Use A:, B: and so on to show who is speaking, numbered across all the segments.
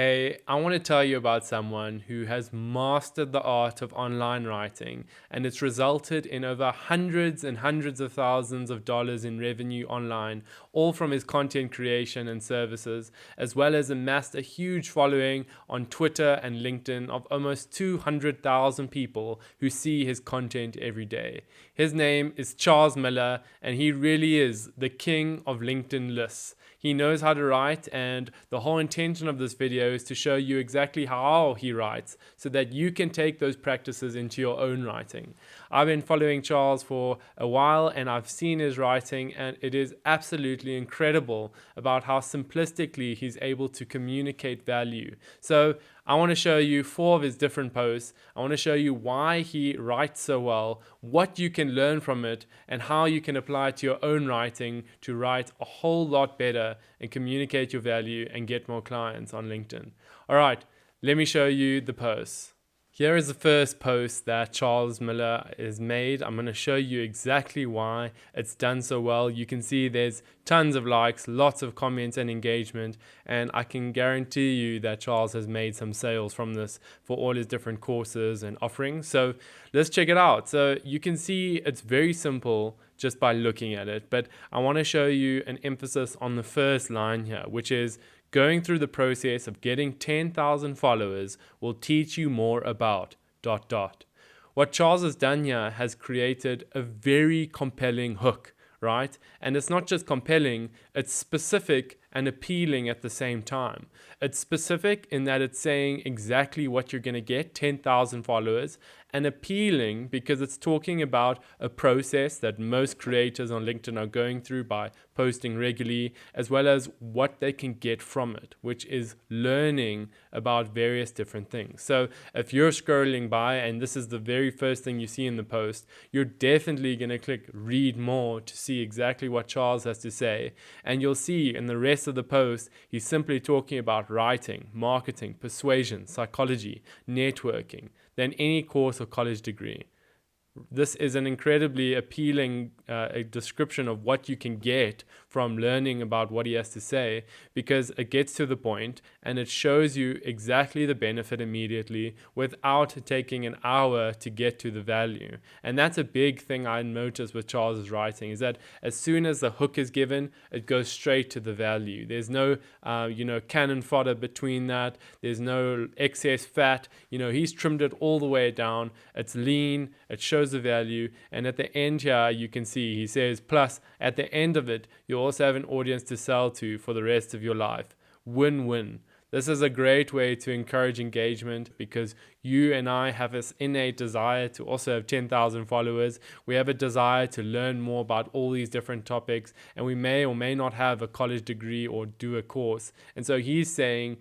A: Hey, I want to tell you about someone who has mastered the art of online writing, and it's resulted in over hundreds and hundreds of thousands of dollars in revenue online, all from his content creation and services, as well as amassed a huge following on Twitter and LinkedIn of almost 200,000 people who see his content every day. His name is Charles Miller, and he really is the king of LinkedIn lists. He knows how to write, and the whole intention of this video is to show you exactly how he writes so that you can take those practices into your own writing. I've been following Charles for a while and I've seen his writing, and it is absolutely incredible about how simplistically he's able to communicate value. So I want to show you 4 of his different posts. I want to show you why he writes so well, what you can learn from it, and how you can apply it to your own writing to write a whole lot better and communicate your value and get more clients on LinkedIn. All right, let me show you the posts. Here is the first post that Charles Miller has made. I'm going to show you exactly why it's done so well. You can see there's tons of likes, lots of comments and engagement, and I can guarantee you that Charles has made some sales from this for all his different courses and offerings. So let's check it out. So you can see it's very simple just by looking at it, but I want to show you an emphasis on the first line here, which is going through the process of getting 10,000 followers will teach you more about ... What Charles has done here has created a very compelling hook, right? And it's not just compelling, it's specific and appealing at the same time. It's specific in that it's saying exactly what you're going to get, 10,000 followers, and appealing because it's talking about a process that most creators on LinkedIn are going through by posting regularly, as well as what they can get from it, which is learning about various different things. So if you're scrolling by and this is the very first thing you see in the post, you're definitely going to click read more to see exactly what Charles has to say. And you'll see in the rest of the post, he's simply talking about writing, marketing, persuasion, psychology, networking, than any course or college degree. This is an incredibly appealing description of what you can get from learning about what he has to say, because it gets to the point and it shows you exactly the benefit immediately without taking an hour to get to the value. And that's a big thing I noticed with Charles's writing, is that as soon as the hook is given, it goes straight to the value. There's no cannon fodder between that. There's no excess fat. He's trimmed it all the way down. It's lean. It shows the value, and at the end here you can see he says, plus at the end of it you also have an audience to sell to for the rest of your life. Win-win. This is a great way to encourage engagement, because you and I have this innate desire to also have 10,000 followers. We have a desire to learn more about all these different topics, and we may or may not have a college degree or do a course. And so he's saying,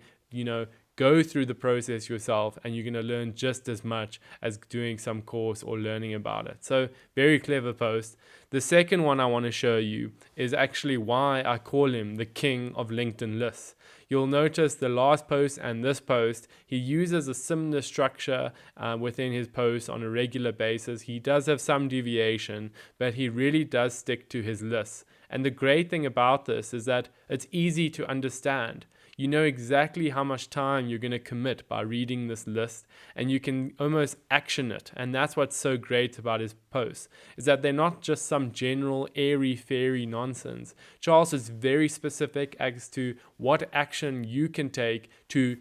A: go through the process yourself and you're going to learn just as much as doing some course or learning about it. So very clever post. The second one I want to show you is actually why I call him the king of LinkedIn lists. You'll notice the last post and this post, he uses a similar structure within his posts on a regular basis. He does have some deviation, but he really does stick to his lists. And the great thing about this is that it's easy to understand. You know exactly how much time you're going to commit by reading this list, and you can almost action it. And that's what's so great about his posts, is that they're not just some general airy-fairy nonsense. Charles is very specific as to what action you can take to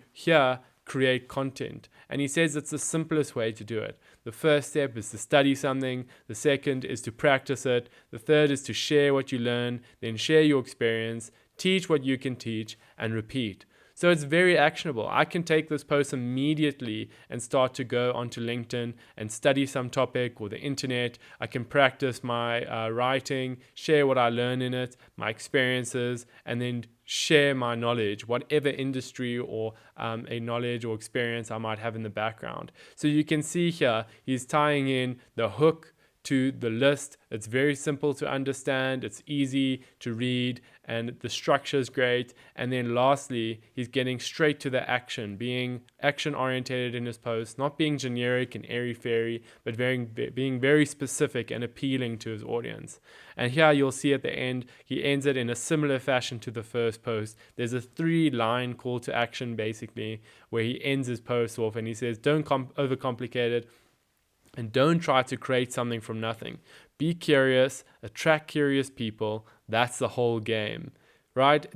A: create content. And he says it's the simplest way to do it. The first step is to study something. The second is to practice it. The third is to share what you learn, then share your experience, teach what you can teach, and repeat. So it's very actionable. I can take this post immediately and start to go onto LinkedIn and study some topic or the internet. I can practice my writing, share what I learn in it, my experiences, and then share my knowledge, whatever industry or a knowledge or experience I might have in the background. So you can see here, he's tying in the hook to the list. It's very simple to understand, it's easy to read, and the structure is great. And then lastly, he's getting straight to the action, being action oriented in his posts, not being generic and airy fairy, but being very specific and appealing to his audience. And here you'll see at the end, he ends it in a similar fashion to the first post. There's a 3-line call to action basically, where he ends his post off and he says, don't overcomplicate it, and don't try to create something from nothing. Be curious, attract curious people. That's the whole game, right?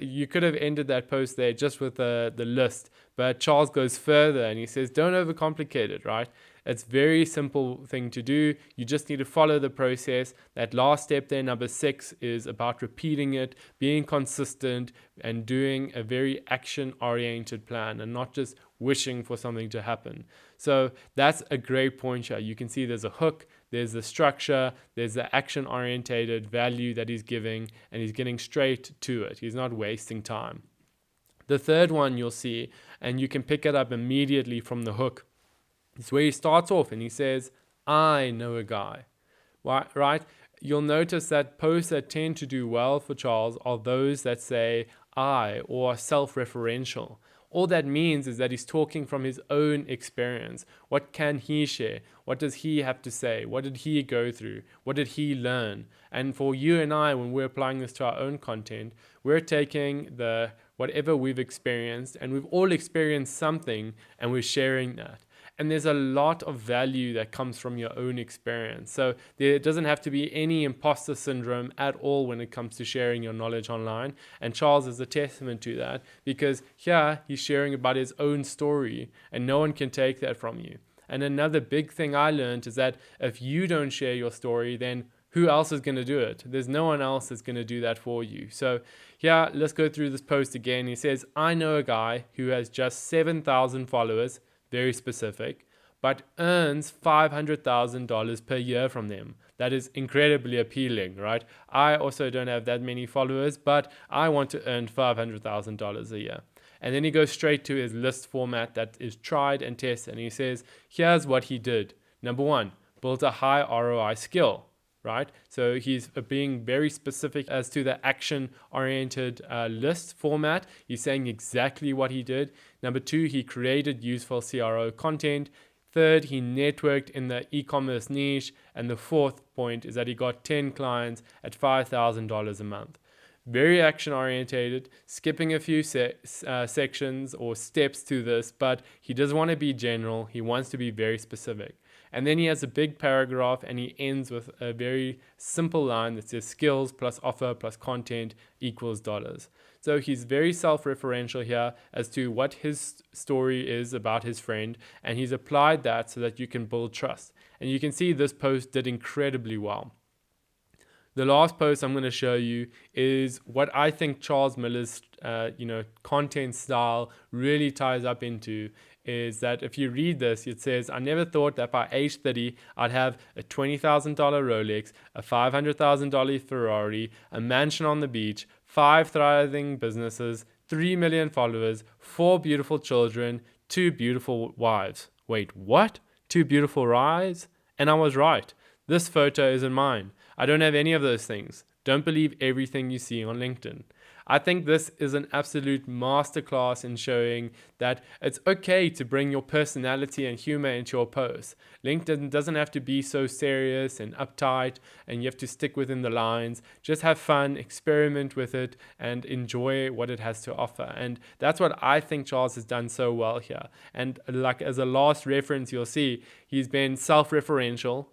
A: You could have ended that post there just with the list, but Charles goes further and he says, don't overcomplicate it, right? It's a very simple thing to do. You just need to follow the process. That last step there, number 6, is about repeating it, being consistent, and doing a very action-oriented plan and not just wishing for something to happen. So that's a great point here. You can see there's a hook, there's the structure, there's the action-orientated value that he's giving, and he's getting straight to it. He's not wasting time. The third one you'll see, and you can pick it up immediately from the hook, is where he starts off and he says, I know a guy, right? You'll notice that posts that tend to do well for Charles are those that say I or are self-referential. All that means is that he's talking from his own experience. What can he share? What does he have to say? What did he go through? What did he learn? And for you and I, when we're applying this to our own content, we're taking whatever we've experienced, and we've all experienced something, and we're sharing that. And there's a lot of value that comes from your own experience. So there doesn't have to be any imposter syndrome at all when it comes to sharing your knowledge online. And Charles is a testament to that, because here he's sharing about his own story and no one can take that from you. And another big thing I learned is that if you don't share your story, then who else is going to do it? There's no one else that's going to do that for you. So here, let's go through this post again. He says, I know a guy who has just 7,000 followers, very specific, but earns $500,000 per year from them. That is incredibly appealing, right? I also don't have that many followers, but I want to earn $500,000 a year. And then he goes straight to his list format that is tried and tested. And he says, here's what he did. Number 1, built a high ROI skill, right? So he's being very specific as to the action-oriented list format. He's saying exactly what he did. Number 2, he created useful CRO content. Third, he networked in the e-commerce niche. And the fourth point is that he got 10 clients at $5,000 a month. Very action-orientated, skipping a few sections or steps to this, but he doesn't want to be general. He wants to be very specific. And then he has a big paragraph and he ends with a very simple line that says skills plus offer plus content equals dollars. So he's very self-referential here as to what his story is about his friend, and he's applied that so that you can build trust. And you can see this post did incredibly well. The last post I'm going to show you is what I think Charles Miller's content style really ties up into, is that if you read this, it says, I never thought that by age 30, I'd have a $20,000 Rolex, a $500,000 Ferrari, a mansion on the beach, 5 thriving businesses, 3 million followers, 4 beautiful children, 2 beautiful wives. Wait, what? 2 beautiful wives? And I was right. This photo isn't mine. I don't have any of those things. Don't believe everything you see on LinkedIn. I think this is an absolute masterclass in showing that it's okay to bring your personality and humor into your posts. LinkedIn doesn't have to be so serious and uptight, and you have to stick within the lines. Just have fun, experiment with it, and enjoy what it has to offer. And that's what I think Charles has done so well here. And like as a last reference, you'll see he's been self-referential,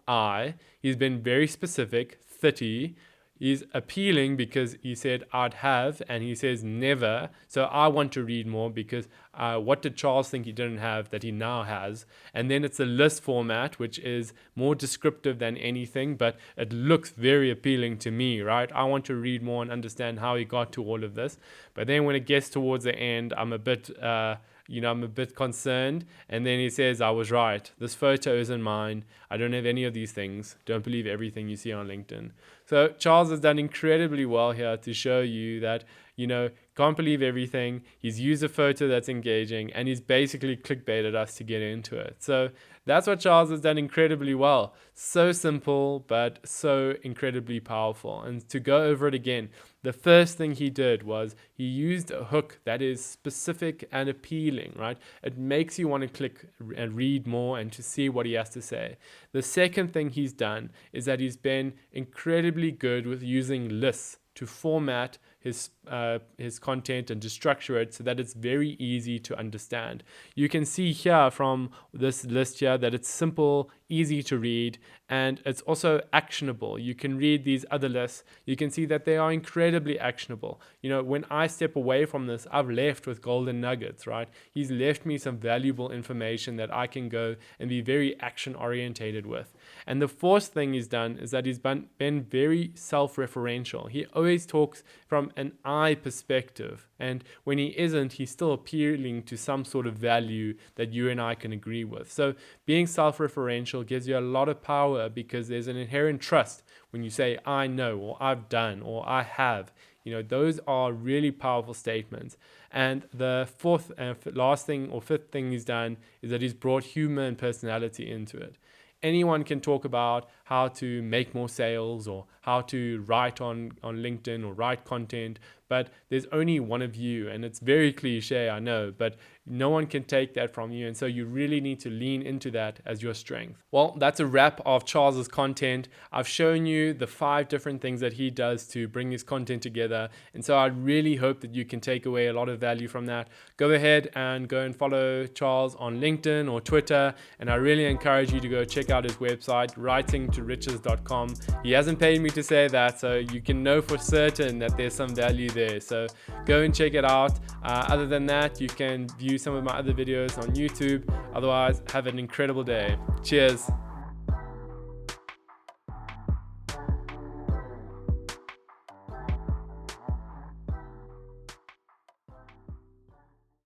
A: he's been very specific, 30. He's appealing because he said I'd have, and he says never. So I want to read more because what did Charles think he didn't have that he now has? And then it's a list format, which is more descriptive than anything, but it looks very appealing to me, right? I want to read more and understand how he got to all of this. But then when it gets towards the end, I'm a bit concerned. And then he says, I was right. This photo isn't mine. I don't have any of these things. Don't believe everything you see on LinkedIn. So Charles has done incredibly well here to show you that, can't believe everything. He's used a photo that's engaging, and he's basically clickbaited us to get into it. So that's what Charles has done incredibly well. So simple, but so incredibly powerful. And to go over it again, the first thing he did was he used a hook that is specific and appealing, right? It makes you want to click and read more and to see what he has to say. The second thing he's done is that he's been incredibly good with using lists to format his content and to structure it so that it's very easy to understand. You can see here from this list here that it's simple, easy to read, and it's also actionable. You can read these other lists. You can see that they are incredibly actionable. You know, when I step away from this, I've left with golden nuggets, right? He's left me some valuable information that I can go and be very action orientated with. And the fourth thing he's done is that he's been very self-referential. He always talks from an I perspective, and when he isn't, he's still appealing to some sort of value that you and I can agree with. So being self-referential gives you a lot of power because there's an inherent trust when you say I know, or I've done, or I have. You know, those are really powerful statements. And the fourth and last thing or fifth thing he's done is that he's brought humor and personality into it. Anyone can talk about how to make more sales or how to write on LinkedIn or write content, but there's only one of you, and it's very cliche, I know, but no one can take that from you, and so you really need to lean into that as your strength. Well, that's a wrap of Charles's content. I've shown you the 5 different things that he does to bring his content together, and so I really hope that you can take away a lot of value from that. Go ahead and go and follow Charles on LinkedIn or Twitter, and I really encourage you to go check out his website, writingtoriches.com. He hasn't paid me to say that, so you can know for certain that there's some value there. So go and check it out. Other than that, you can view some of my other videos on YouTube. Otherwise, have an incredible day. Cheers.